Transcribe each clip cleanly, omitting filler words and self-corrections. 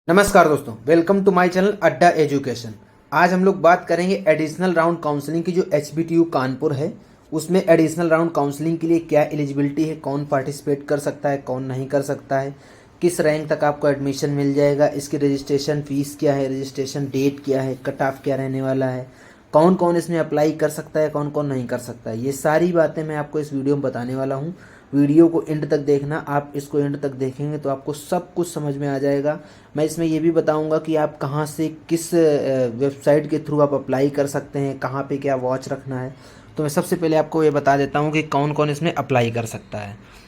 नमस्कार दोस्तों, welcome to my channel अड्डा एजुकेशन। आज हम लोग बात करेंगे एडिशनल राउंड काउंसलिंग की। जो HBTU कानपुर है उसमें एडिशनल राउंड काउंसलिंग के लिए क्या एलिजिबिलिटी है, कौन पार्टिसिपेट कर सकता है, कौन नहीं कर सकता है, किस रैंक तक आपको एडमिशन मिल जाएगा, इसकी रजिस्ट्रेशन फ़ीस क्या है, रजिस्ट्रेशन डेट क्या है, कट ऑफ क्या रहने वाला है, कौन कौन इसमें अप्लाई कर सकता है, कौन कौन नहीं कर सकता है, ये सारी बातें मैं आपको इस वीडियो में बताने वाला हूँ। वीडियो को एंड तक देखना, आप इसको एंड तक देखेंगे तो आपको सब कुछ समझ में आ जाएगा। मैं इसमें ये भी बताऊंगा कि आप कहाँ से किस वेबसाइट के थ्रू आप अप्लाई कर सकते हैं, कहाँ पे क्या वॉच रखना है। तो मैं सबसे पहले आपको ये बता देता हूँ कि कौन कौन इसमें अप्लाई कर सकता है।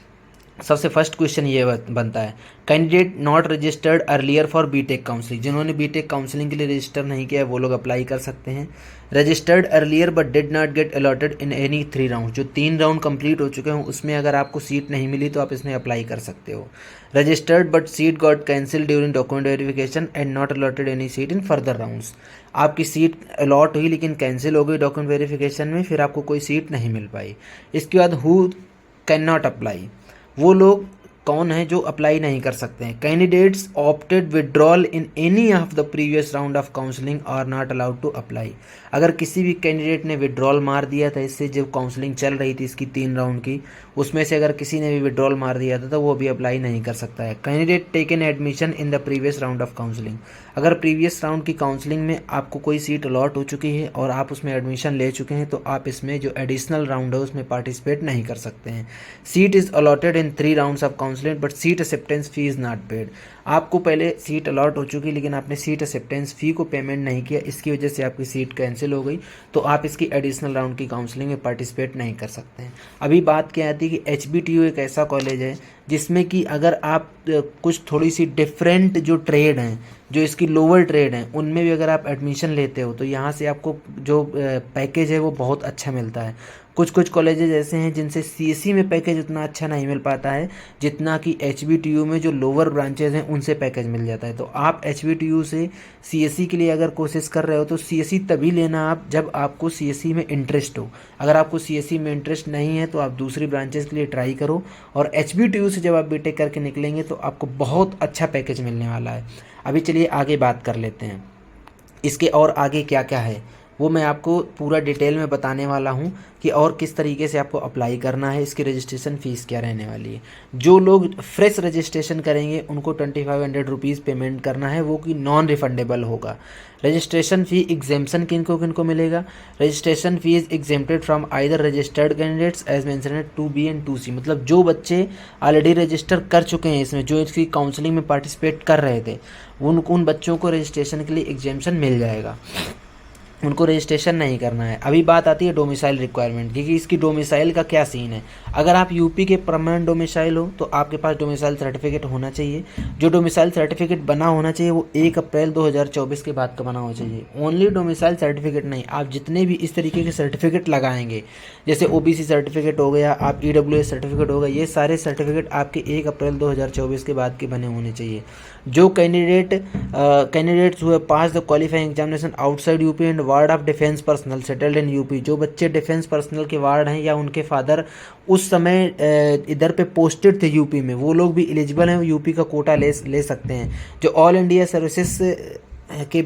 सबसे फर्स्ट क्वेश्चन ये बनता है, candidate not registered earlier for BTech counselling. जिन्होंने बीटेक काउंसलिंग के लिए रजिस्टर नहीं किया है वो लोग अप्लाई कर सकते हैं। Registered earlier but did not gate allotted in any 3 round. जो 3 राउंड कंप्लीट हो चुके हैं उसमें अगर आपको सीट नहीं मिली तो आप इसमें अप्लाई कर सकते हो। Registered but seat got cancel during document verification and not allotted any seat in further rounds. आपकी सीट अलॉट हुई लेकिन कैंसिल हो गई डॉक्यूमेंट वेरिफिकेशन में, फिर आपको कोई सीट नहीं मिल पाई। इसके बाद हु कैन नॉट अप्लाई, वो लोग कौन है जो अप्लाई नहीं कर सकते हैं। Candidates opted withdrawal in any of the previous round of counselling are not allowed to apply. अगर किसी भी कैंडिडेट ने विड्रॉल मार दिया था, इससे जब काउंसलिंग चल रही थी इसकी 3 राउंड की, उसमें से अगर किसी ने भी विड्रॉल मार दिया था तो वो भी अप्लाई नहीं कर सकता है। Candidate taken admission in the previous round of counselling. अगर प्रीवियस राउंड की काउंसलिंग में आपको कोई सीट अलॉट हो चुकी है और आप उसमें एडमिशन ले चुके हैं तो आप इसमें जो एडिशनल राउंड है उसमें पार्टिसिपेट नहीं कर सकते हैं। Seat is allotted in 3 rounds of counselling but seat acceptance fee is not paid. आपको पहले सीट अलॉट हो चुकी लेकिन आपने सीट एक्सेप्टेंस फ़ी को पेमेंट नहीं किया, इसकी वजह से आपकी सीट कैंसिल हो गई, तो आप इसकी एडिशनल राउंड की काउंसलिंग में पार्टिसिपेट नहीं कर सकते हैं। अभी बात क्या आती है कि HBTU एक ऐसा कॉलेज है जिसमें कि अगर आप कुछ थोड़ी सी डिफरेंट जो ट्रेड हैं, जो इसकी लोअर ट्रेड हैं, उनमें भी अगर आप एडमिशन लेते हो तो यहाँ से आपको जो पैकेज है वो बहुत अच्छा मिलता है। कुछ कुछ कॉलेजेस ऐसे हैं जिनसे CSE में पैकेज उतना अच्छा नहीं मिल पाता है जितना कि HBTU में जो लोअर ब्रांचेज हैं उनसे पैकेज मिल जाता है। तो आप HBTU से CSE के लिए अगर कोशिश कर रहे हो तो CSE तभी लेना आप जब आपको CSE में इंटरेस्ट हो। अगर आपको CSE में इंटरेस्ट नहीं है तो आप दूसरी ब्रांचेज के लिए ट्राई करो, और HBTU से जब आप बीटेक करके निकलेंगे तो आपको बहुत अच्छा पैकेज मिलने वाला है। अभी चलिए आगे बात कर लेते हैं, इसके और आगे क्या क्या है वो मैं आपको पूरा डिटेल में बताने वाला हूँ कि और किस तरीके से आपको अप्लाई करना है, इसकी रजिस्ट्रेशन फ़ीस क्या रहने वाली है। जो लोग फ्रेश रजिस्ट्रेशन करेंगे उनको 2500 रुपीज़ पेमेंट करना है, वो कि नॉन रिफंडेबल होगा। रजिस्ट्रेशन फ़ी एग्जेम्पशन किनको मिलेगा। Registration fee is exempted from either registered candidates as mentioned 2B and 2C। मतलब जो बच्चे ऑलरेडी रजिस्टर कर चुके हैं इसमें, जो इसकी काउंसलिंग में पार्टिसिपेट कर रहे थे, उन बच्चों को रजिस्ट्रेशन के लिए एग्जेम्पशन मिल जाएगा, उनको रजिस्ट्रेशन नहीं करना है। अभी बात आती है डोमिसाइल रिक्वायरमेंट की कि इसकी डोमिसाइल का क्या सीन है। अगर आप यूपी के परमानेंट डोमिसाइल हो तो आपके पास डोमिसाइल सर्टिफिकेट होना चाहिए। जो डोमिसाइल सर्टिफिकेट बना होना चाहिए वो 1 अप्रैल 2024 के बाद का बना होना चाहिए। ओनली डोमिसाइल सर्टिफिकेट नहीं, आप जितने भी इस तरीके के सर्टिफिकेट लगाएंगे, जैसे OBC सर्टिफिकेट हो गया, आप EWS सर्टिफिकेट हो गया, ये सारे सर्टिफिकेट आपके 1 अप्रैल 2024 के बाद के बने होने चाहिए। जो कैंडिडेट्स हुए pass the qualifying examination outside UP and ward of defence personnel settled in UP. जो बच्चे डिफेंस पर्सनल के वार्ड हैं या उनके फादर उस समय इधर पे पोस्टेड थे यूपी में, वो लोग भी एलिजिबल हैं, यूपी का कोटा ले सकते हैं। जो ऑल इंडिया सर्विसेज के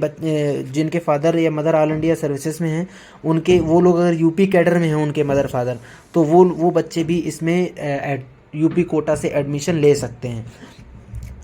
जिनके फादर या मदर ऑल इंडिया सर्विसेज में हैं, उनके वो लोग अगर यूपी कैडर में हैं उनके मदर फादर, तो वो बच्चे भी इसमें यूपी कोटा से एडमिशन ले सकते हैं।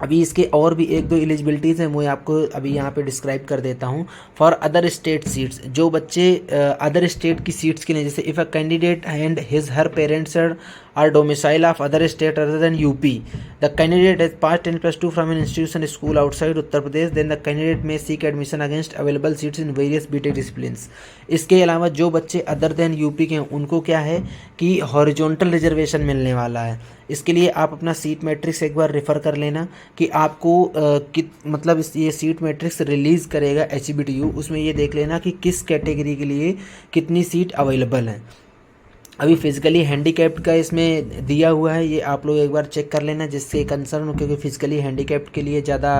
अभी इसके और भी 1-2 एलिजिबिलिटीज़ हैं, वो आपको अभी यहाँ पे डिस्क्राइब कर देता हूँ। फॉर अदर स्टेट सीट्स, जो बच्चे अदर स्टेट की सीट्स के लिए, जैसे if a candidate and his her parents are domicile of other state other than UP, the candidate has pass 10+2 from an institution school outside Uttar Pradesh, then the candidate may seek admission against available seats in various BTech disciplines. इसके अलावा जो बच्चे other than UP के हैं उनको क्या है कि हॉरिजॉन्टल रिजर्वेशन मिलने वाला है। इसके लिए आप अपना सीट मैट्रिक्स एक बार रेफ़र कर लेना कि आपको मतलब ये सीट मैट्रिक्स रिलीज़ करेगा HBTU, उसमें ये देख लेना कि किस कैटेगरी के लिए कितनी सीट अवेलेबल हैं। अभी फिजिकली हैंडीकैप्ड का इसमें दिया हुआ है, ये आप लोग एक बार चेक कर लेना जिससे कंसर्न हो, क्योंकि फिजिकली हैंडीकैप्ड के लिए ज़्यादा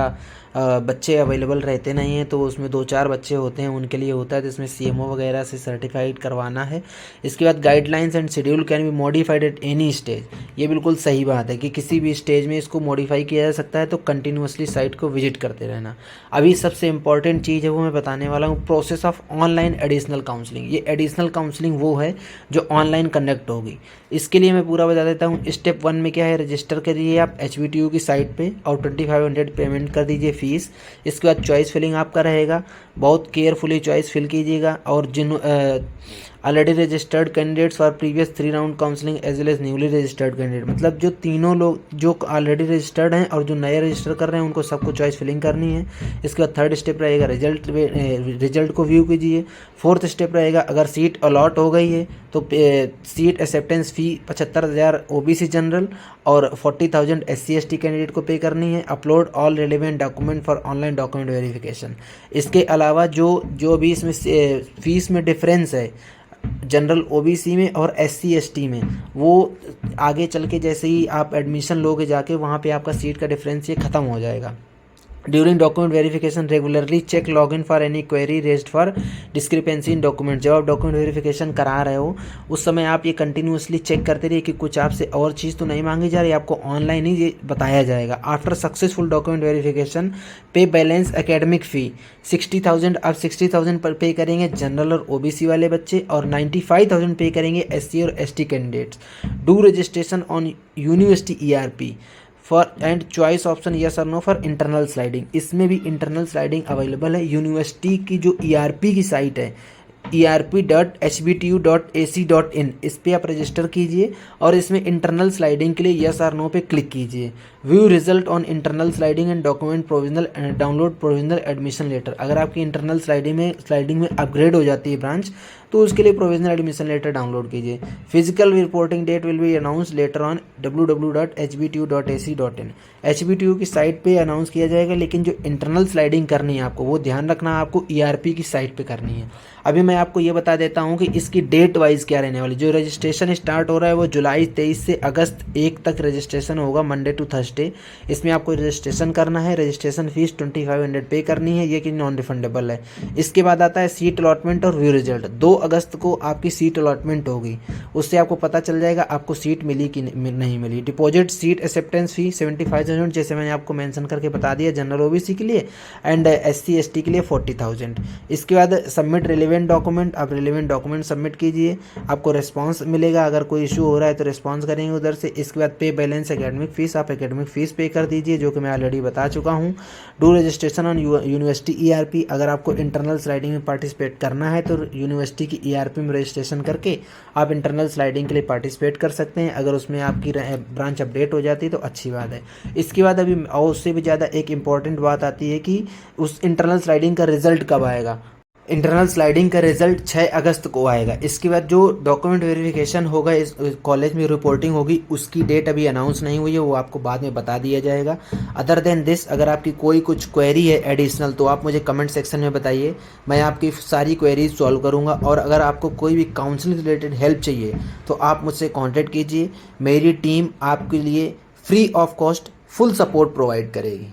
बच्चे अवेलेबल रहते नहीं हैं, तो उसमें 2-4 बच्चे होते हैं उनके लिए होता है, जिसमें CMO वगैरह से सर्टिफाइड करवाना है। इसके बाद guidelines and schedule can be modified at any stage. ये बिल्कुल सही बात है कि किसी भी स्टेज में इसको मॉडिफाई किया जा सकता है, तो कंटिन्यूसली साइट को विजिट करते रहना। अभी सबसे इंपॉर्टेंट चीज़ है वो मैं बताने वाला हूँ, process of online additional counselling. ये एडिशनल काउंसलिंग वो है जो ऑनलाइन कंडक्ट होगी। इसके लिए मैं पूरा बता देता हूँ। स्टेप 1 में क्या है, रजिस्टर करिए आप HBTU की साइट पे और 2500 पेमेंट कर दीजिए फीस। इसके बाद चॉइस फिलिंग आपका रहेगा, बहुत केयरफुली चॉइस फिल कीजिएगा। और जिन already registered candidates for previous 3 round counselling as well as newly registered candidate, मतलब जो तीनों लोग जो ऑलरेडी रजिस्टर्ड हैं और जो नए रजिस्टर कर रहे हैं उनको सबको चॉइस फिलिंग करनी है। इसके बाद 3rd स्टेप रहेगा रिजल्ट को व्यू कीजिए। 4th स्टेप रहेगा, अगर सीट अलॉट हो गई है तो सीट एक्सेप्टेंस फ़ी 75,000 OBC जनरल और 40,000 SC/ST कैंडिडेट को पे करनी है। Upload all relevant document for online document verification. इसके अलावा जो भी इसमें फीस में डिफरेंस है जनरल OBC में और SC/ST में, वो आगे चल के जैसे ही आप एडमिशन लोगे जाके वहाँ पे आपका सीट का डिफरेंस ये ख़त्म हो जाएगा। During document verification regularly check login for any query raised for discrepancy in document. जब आप डॉक्यूमेंट वेरिफिकेशन करा रहे हो उस समय आप ये कंटिन्यूसली चेक करते रहिए कि कुछ आपसे और चीज़ तो नहीं मांगी जा रही, आपको ऑनलाइन ही ये बताया जाएगा। आफ्टर सक्सेसफुल डॉक्यूमेंट वेरिफिकेशन पे बैलेंस एकेडमिक फ़ी 60,000। आप 60,000 पर पे करेंगे जनरल और OBC वाले बच्चे और 95,000 पे करेंगे SC और ST candidates. Do registration on university ERP for and choice option yes और नो फॉर इंटरनल स्लाइडिंग। इसमें भी इंटरनल स्लाइडिंग अवेलेबल है। यूनिवर्सिटी की जो ERP की साइट है erp.hbtu.ac.in, इस पर आप रजिस्टर कीजिए और इसमें इंटरनल स्लाइडिंग के लिए यस और नो पे क्लिक कीजिए। View result on internal sliding and document provisional download provisional admission letter. अगर आपकी इंटरनल स्लाइडिंग में अपग्रेड हो जाती है ब्रांच तो उसके लिए प्रोविजनल एडमिशन लेटर डाउनलोड कीजिए। Physical reporting date will be announce letter on www.hbtu.ac.in। HBTU की साइट पे अनाउंस किया जाएगा, लेकिन जो इंटरनल स्लाइडिंग करनी है आपको वो ध्यान रखना आपको ERP की साइट पे करनी है। अभी मैं आपको ये बता देता हूँ कि इसकी डेट वाइज क्या रहने वाली। जो रजिस्ट्रेशन स्टार्ट हो रहा है वो जुलाई 23 से अगस्त 1 तक रजिस्ट्रेशन होगा, मंडे टू थर्सडे। इसमें आपको रजिस्ट्रेशन करना है। रजिस्ट्रेशन फीस 2500 पे करनी है, ये कि नॉन रिफंडेबल है। इसके बाद आता है सीट अलॉटमेंट और व्यू रिजल्ट। 2 अगस्त को आपकी सीट अलॉटमेंट होगी, उससे आपको पता चल जाएगा आपको सीट मिली कि नहीं मिली। डिपॉजिट सीट एक्सेप्टेंस फी 75,000, जैसे मैंने आपको मेंशन करके बता दिया जनरल OBC के लिए, एंड SC/ST के लिए 40,000। इसके बाद सबमिट रिलेवेंट डॉक्यूमेंट। आप रिलेवेंट डॉक्यूमेंट सबमिट कीजिए, आपको रिस्पांस मिलेगा। अगर कोई इशू हो रहा है तो रिस्पांस करेंगे उधर से। इसके बाद पे बैलेंस एकेडमिक फ़ीस, आप एकेडमिक फ़ीस पे कर दीजिए, जो कि मैं ऑलरेडी बता चुका हूँ। Do registration on university ERP। अगर आपको इंटरनल स्लाइडिंग में पार्टिसिपेट करना है तो यूनिवर्सिटी की ERP में रजिस्ट्रेशन करके आप इंटरनल स्लाइडिंग के लिए पार्टिसिपेट कर सकते हैं। अगर उसमें आपकी ब्रांच अपडेट हो जाती है तो अच्छी बात है। इसके बाद अभी और उससे भी ज़्यादा एक इम्पॉर्टेंट बात आती है कि उस इंटरनल स्लाइडिंग का रिजल्ट कब आएगा। इंटरनल स्लाइडिंग का रिजल्ट 6 अगस्त को आएगा। इसके बाद जो डॉक्यूमेंट वेरिफिकेशन होगा, इस कॉलेज में रिपोर्टिंग होगी, उसकी डेट अभी अनाउंस नहीं हुई है, वो आपको बाद में बता दिया जाएगा। अदर देन दिस, अगर आपकी कोई कुछ क्वेरी है एडिशनल तो आप मुझे कमेंट सेक्शन में बताइए, मैं आपकी सारी क्वेरीज सॉल्व करूँगा। और अगर आपको कोई भी काउंसलिंग रिलेटेड हेल्प चाहिए तो आप मुझसे कॉन्टैक्ट कीजिए। मेरी टीम आपके लिए free of cost full support provide करेगी।